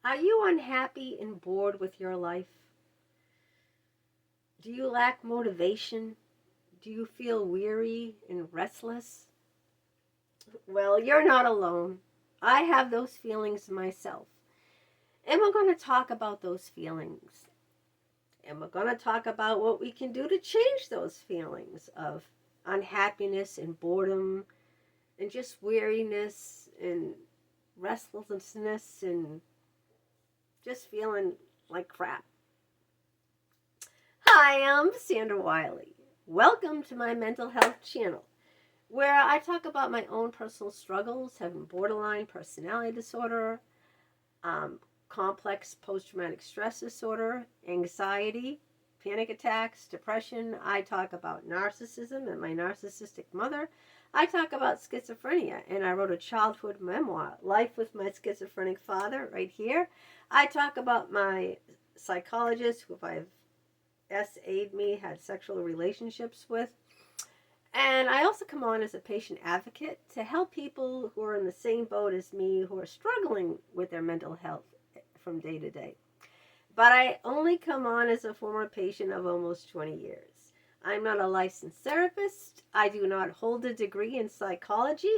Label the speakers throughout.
Speaker 1: Are you unhappy and bored with your life? Do you lack motivation? Do you feel weary and restless? Well, you're not alone. I have those feelings myself. And we're going to talk about those feelings. And we're going to talk about what we can do to change those feelings of unhappiness and boredom and just weariness and restlessness and just feeling like crap. Hi, I'm Sandra Wyllie. Welcome to my mental health channel, where I talk about my own personal struggles, having borderline personality disorder, complex post-traumatic stress disorder, anxiety, panic attacks, depression. I talk about narcissism and my narcissistic mother. I talk about schizophrenia, and I wrote a childhood memoir, Life with My Schizophrenic Father, right here. I talk about my psychologist, who I've SA'd me, had sexual relationships with. And I also come on as a patient advocate to help people who are in the same boat as me, who are struggling with their mental health from day to day. But I only come on as a former patient of almost 20 years. I'm not a licensed therapist. I do not hold a degree in psychology,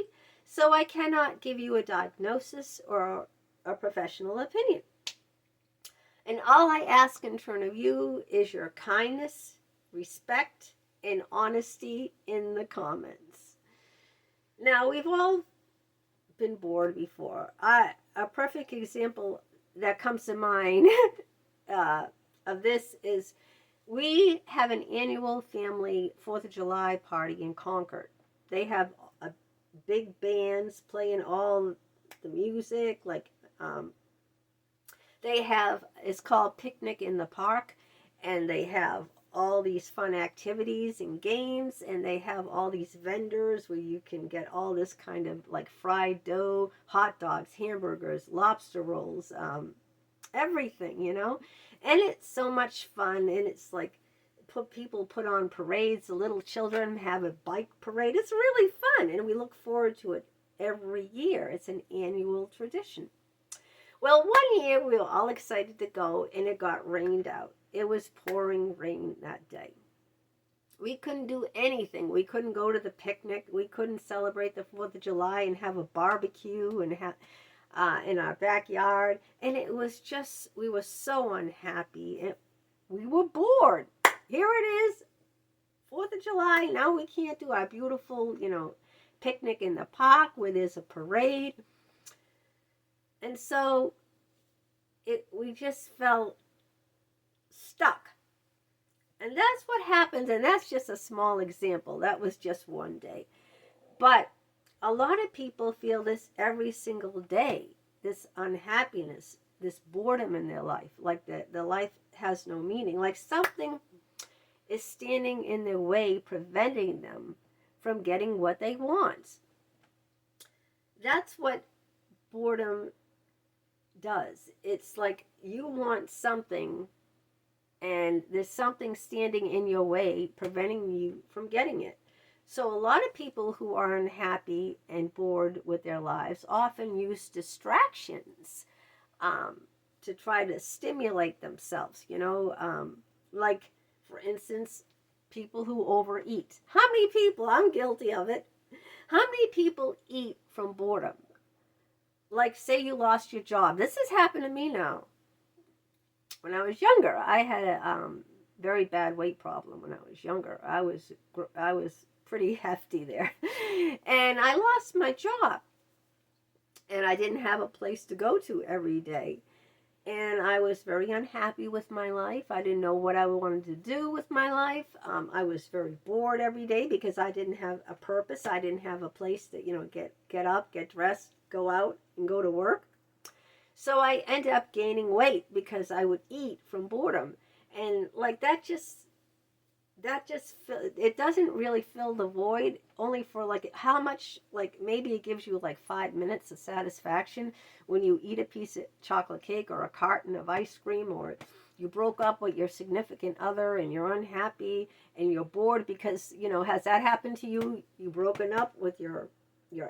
Speaker 1: so I cannot give you a diagnosis or a professional opinion. And all I ask in turn of you is your kindness, respect, and honesty in the comments. Now, we've all been bored before. A perfect example that comes to mind of this is we have an annual family 4th of July party in Concord. They have big bands playing all the music, like they have, it's called Picnic in the Park, and they have all these fun activities and games, and they have all these vendors where you can get all this kind of like fried dough, hot dogs, hamburgers, lobster rolls, everything, you know. And it's so much fun, and it's like people put on parades. The little children have a bike parade. It's really fun, and we look forward to it every year. It's an annual tradition. Well, one year we were all excited to go, and it got rained out. It was pouring rain that day. We couldn't do anything. We couldn't go to the picnic. We couldn't celebrate the 4th of July and have a barbecue and have in our backyard. And it was just, we were so unhappy. And we were bored. Here it is, 4th of July. Now we can't do our beautiful, picnic in the park where there's a parade. And so we just felt stuck. And that's what happens, and that's just a small example. That was just one day. But a lot of people feel this every single day, this unhappiness, this boredom in their life, like the life has no meaning, like something is standing in their way, preventing them from getting what they want. That's what boredom does. It's like you want something, and there's something standing in your way, preventing you from getting it. So a lot of people who are unhappy and bored with their lives often use distractions to try to stimulate themselves, like, for instance, people who overeat. How many people, I'm guilty of it, how many people eat from boredom? Like, say you lost your job. This has happened to me now. When I was younger, I had a very bad weight problem when I was younger. I was pretty hefty there. And I lost my job. And I didn't have a place to go to every day. And I was very unhappy with my life. I didn't know what I wanted to do with my life. I was very bored every day because I didn't have a purpose. I didn't have a place to, get up, get dressed, go out, and go to work. So I ended up gaining weight because I would eat from boredom. And like that just it doesn't really fill the void, only for like how much, like maybe it gives you like 5 minutes of satisfaction when you eat a piece of chocolate cake or a carton of ice cream, or you broke up with your significant other and you're unhappy and you're bored because, has that happened to you? You've broken up with your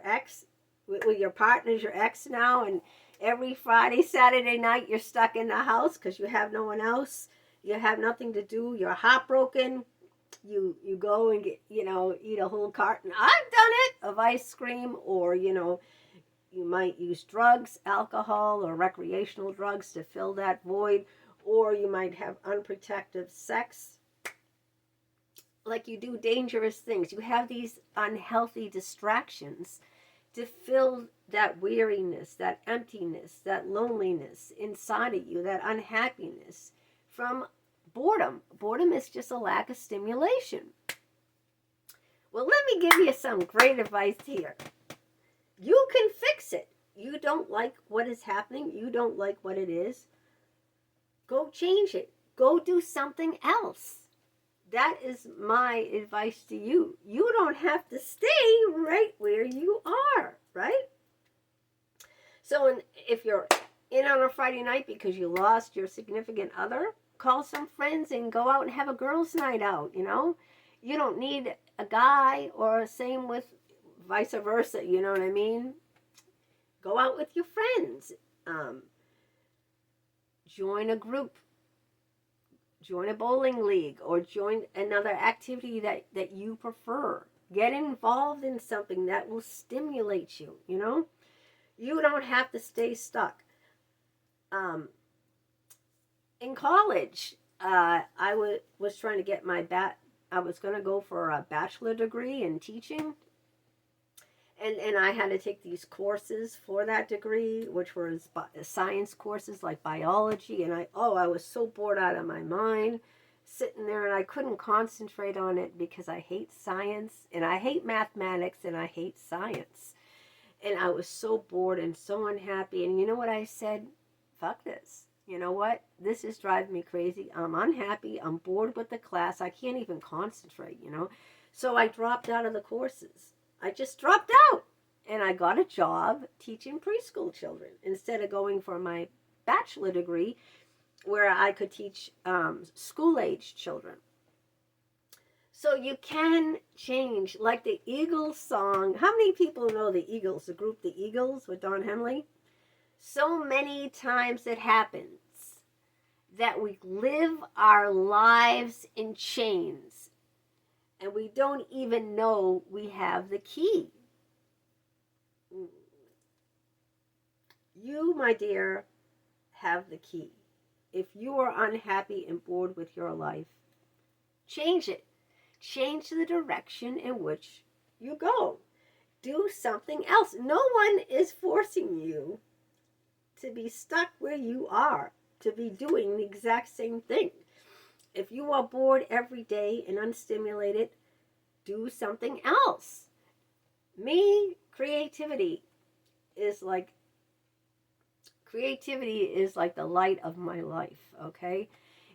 Speaker 1: ex, with your partner's your ex now, and Every Friday, Saturday night, you're stuck in the house because you have no one else. You have nothing to do. You're heartbroken. You go and get, eat a whole carton. I've done it of ice cream, or, you might use drugs, alcohol, or recreational drugs to fill that void, or you might have unprotected sex. Like you do dangerous things. You have these unhealthy distractions to fill that weariness, that emptiness, that loneliness inside of you, that unhappiness from boredom. Boredom is just a lack of stimulation. Well, let me give you some great advice here. You can fix it. You don't like what is happening. You don't like what it is. Go change it. Go do something else. That is my advice to you. You don't have to stay right where you are, right? So if you're in on a Friday night because you lost your significant other, call some friends and go out and have a girls' night out, You don't need a guy, or same with vice versa, you know what I mean? Go out with your friends. Join a group. Join a bowling league, or join another activity that you prefer. Get involved in something that will stimulate you, You don't have to stay stuck. In college, I was trying to get I was going to go for a bachelor degree in teaching. And I had to take these courses for that degree, which were science courses like biology. And I was so bored out of my mind sitting there, and I couldn't concentrate on it because I hate science, and I hate mathematics, and I hate science. And I was so bored and so unhappy. And you know what I said? Fuck this. You know what? This is driving me crazy. I'm unhappy. I'm bored with the class. I can't even concentrate, So I dropped out of the courses. I just dropped out, and I got a job teaching preschool children instead of going for my bachelor degree where I could teach school-age children. So you can change, like the Eagles song. How many people know the Eagles, the group The Eagles with Don Henley? So many times it happens that we live our lives in chains, and we don't even know we have the key. You, my dear, have the key. If you are unhappy and bored with your life, change it. Change the direction in which you go. Do something else. No one is forcing you to be stuck where you are, to be doing the exact same thing. If you are bored every day and unstimulated, do something else. Creativity is like the light of my life, okay?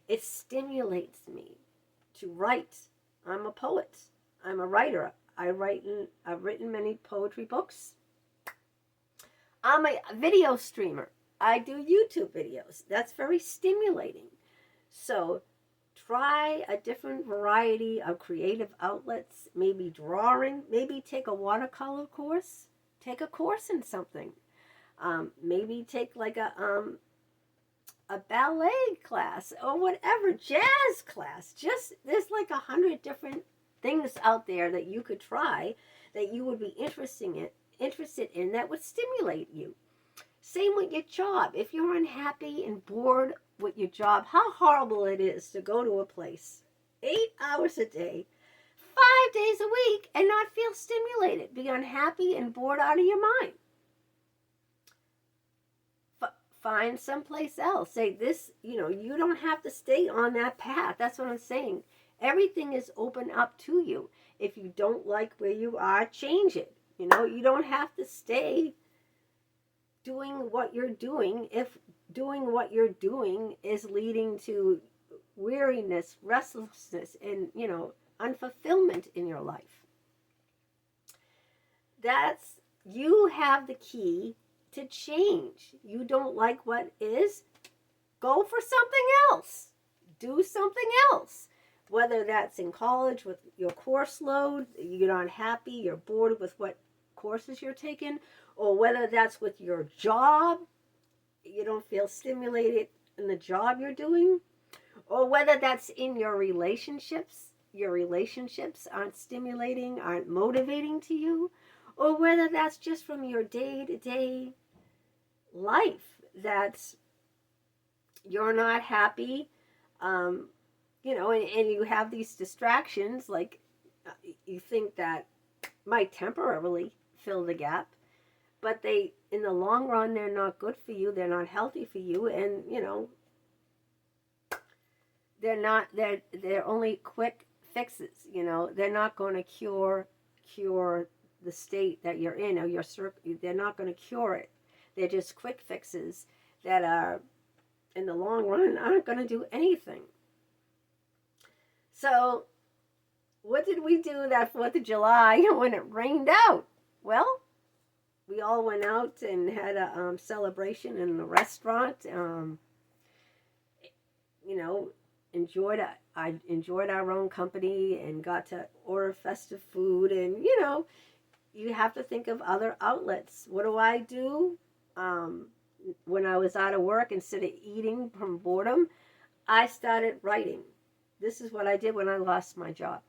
Speaker 1: It stimulates me to write. I'm a poet. I'm a writer. I've written many poetry books. I'm a video streamer. I do YouTube videos. That's very stimulating. So try a different variety of creative outlets, maybe drawing, maybe take a watercolor course, take a course in something. Maybe take like a ballet class or whatever, jazz class. Just, there's like 100 different things out there that you could try that you would be interested in that would stimulate you. Same with your job. If you're unhappy and bored with your job, how horrible it is to go to a place 8 hours a day, 5 days a week, and not feel stimulated, be unhappy and bored out of your mind. Find someplace else. Say this, you don't have to stay on that path. That's what I'm saying. Everything is open up to you. If you don't like where you are, change it. You don't have to stay doing what you're doing if doing what you're doing is leading to weariness, restlessness, and, unfulfillment in your life. You have the key to change. You don't like what is, go for something else. Do something else. Whether that's in college with your course load, you're not happy, you're bored with what courses you're taking, or whether that's with your job, you don't feel stimulated in the job you're doing, or whether that's in your relationships aren't stimulating, aren't motivating to you, or whether that's just from your day-to-day life that you're not happy, you know, and you have these distractions, like you think that might temporarily fill the gap, but they, in the long run, they're not good for you, they're not healthy for you, and, you know, they're only quick fixes, you know, they're not going to cure the state that you're in, or they're not going to cure it. They're just quick fixes that are, in the long run, aren't going to do anything. So, what did we do that 4th of July when it rained out? Well, we all went out and had a celebration in the restaurant. You know, I enjoyed our own company and got to order festive food. And, you know, you have to think of other outlets. What do? When I was out of work, instead of eating from boredom, I started writing. This is what I did when I lost my job.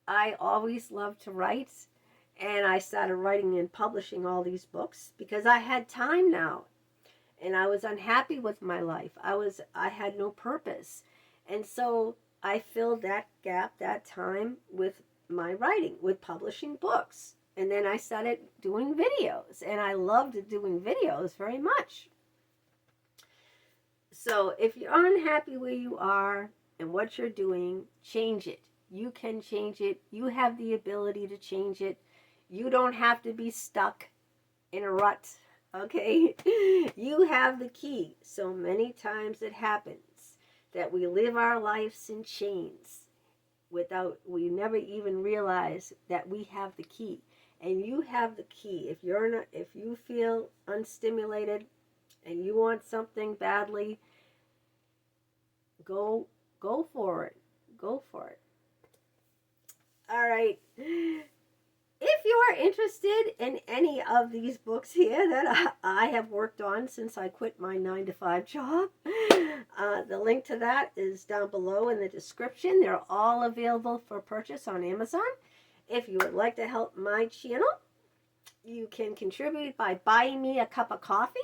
Speaker 1: I always loved to write, and I started writing and publishing all these books because I had time now, and I was unhappy with my life. I had no purpose, and so I filled that gap, that time, with my writing, with publishing books. And then I started doing videos, and I loved doing videos very much. So if you're unhappy where you are and what you're doing, change it. You can change it. You have the ability to change it. You don't have to be stuck in a rut, okay? You have the key. So many times it happens that we live our lives in chains we never even realize that we have the key. And you have the key. If you feel unstimulated and you want something badly, go for it. Go for it. All right. If you are interested in any of these books here that I have worked on since I quit my 9-to-5 job, the link to that is down below in the description. They're all available for purchase on Amazon. If you would like to help my channel, you can contribute by buying me a cup of coffee,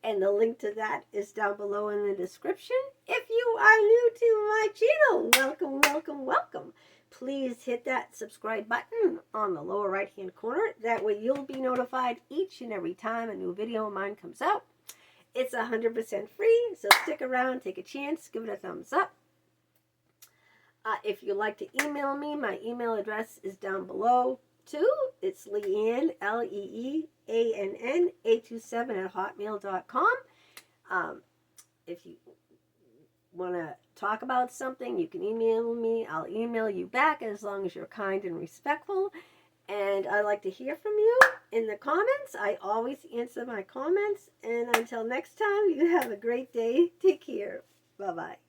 Speaker 1: and the link to that is down below in the description. If you are new to my channel, welcome, welcome, welcome. Please hit that subscribe button on the lower right hand corner. That way you'll be notified each and every time a new video of mine comes out. It's 100% free, so stick around, take a chance, give it a thumbs up. If you'd like to email me, my email address is down below too. It's Leanne, LEEANN827@hotmail.com. If you want to talk about something, you can email me. I'll email you back as long as you're kind and respectful. And I like to hear from you in the comments. I always answer my comments. And until next time, you have a great day. Take care. Bye-bye.